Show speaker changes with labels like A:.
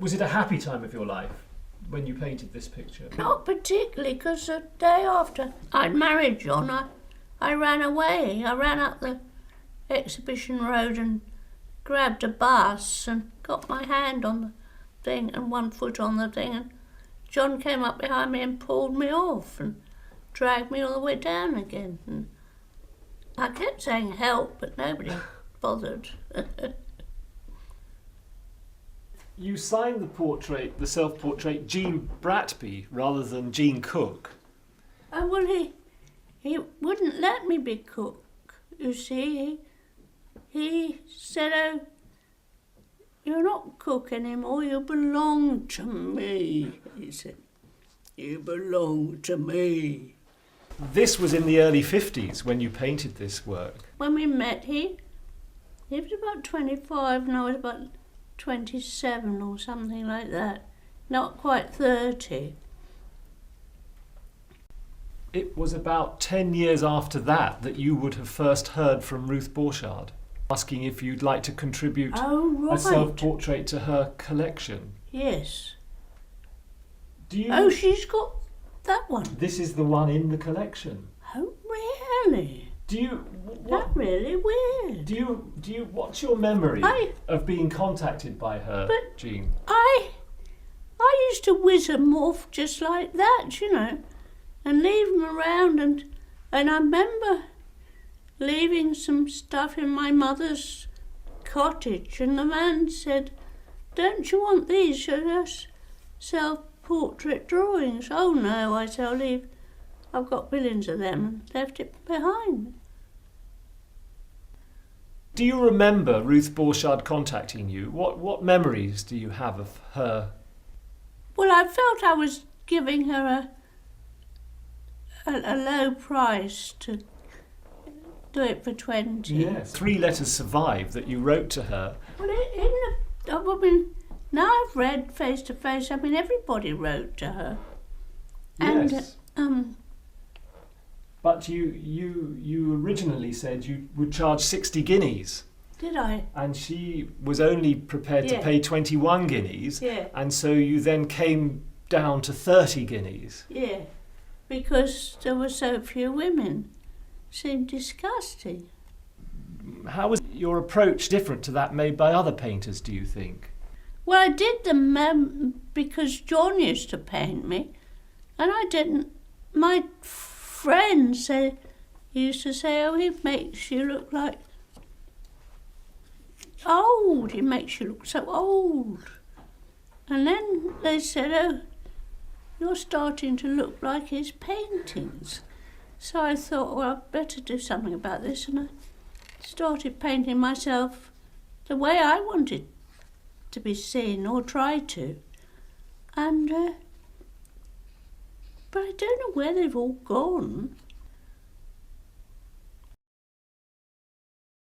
A: Was it a happy time of your life when you painted this picture?
B: Not particularly, because the day after I'd married John, I ran away. I ran up the exhibition road and grabbed a bus and got my hand on the thing and one foot on the thing, and John came up behind me and pulled me off and dragged me all the way down again. And I kept saying help, but nobody bothered.
A: You signed the self-portrait, John Bratby, rather than Jean Cooke.
B: Oh, well, he wouldn't let me be Cook, you see. He said, oh, you're not Cook anymore, you belong to me, he said. You belong to me.
A: This was in the early 50s when you painted this work.
B: When we met, he was about 25 and I was about 27 or something like that. Not quite 30.
A: It was about 10 years after that you would have first heard from Ruth Borchardt, asking if you'd like to contribute a self-portrait to her collection.
B: Yes.
A: Do you?
B: Oh, she's got that one.
A: This is the one in the collection.
B: Oh, really?
A: Do you?
B: That's really weird.
A: Do you? What's your memory of being contacted by her, Jean?
B: I used to whiz them off just like that, you know, and leave them around, and I remember leaving some stuff in my mother's cottage, and the man said, "Don't you want these? Just self-portrait drawings." "Oh no," I said, I've got billions of them, and left it behind me.
A: Do you remember Ruth Borchardt contacting you? What memories do you have of her?
B: Well, I felt I was giving her a low price to do it for 20.
A: Yes. 3 letters survive that you wrote to her.
B: Well, now I've read Face to Face, everybody wrote to her.
A: Yes.
B: And,
A: but you originally said you would charge 60 guineas.
B: Did I?
A: And she was only prepared to pay 21 guineas.
B: Yeah.
A: And so you then came down to 30 guineas.
B: Yeah, because there were so few women. Seemed disgusting.
A: How was your approach different to that made by other painters, do you think?
B: Well, I did them because John used to paint me, and I didn't. My friends used to say, "Oh, he makes you look like old. He makes you look so old." And then they said, "Oh, you're starting to look like his paintings." So I thought, well, I'd better do something about this, and I started painting myself the way I wanted to be seen, or try to. And but I don't know where they've all gone.